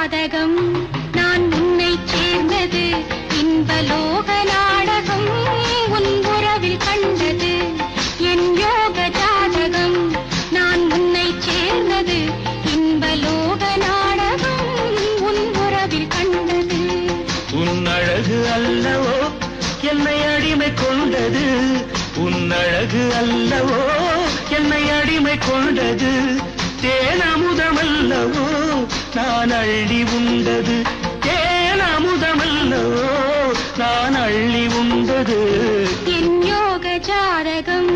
ஜாதகம் நான் உன்னை சேர்ந்தது இன்பலோக நாடகம் உன் உறவில் கண்டது என் யோக ஜாதகம் நான் உன்னை சேர்ந்தது இன்பலோக நாடகம் உன் உறவில் கண்டது உன் அழகு அல்லவோ என்னை அடிமை கொண்டது உன் அழகு அல்லவோ என்னை அடிமை கொண்டது தேனமுதமல்லவோ நான் அள்ளி உண்டது தேனமுதமல்லவோ நான் அள்ளி உண்டது என் யோக ஜாதகம்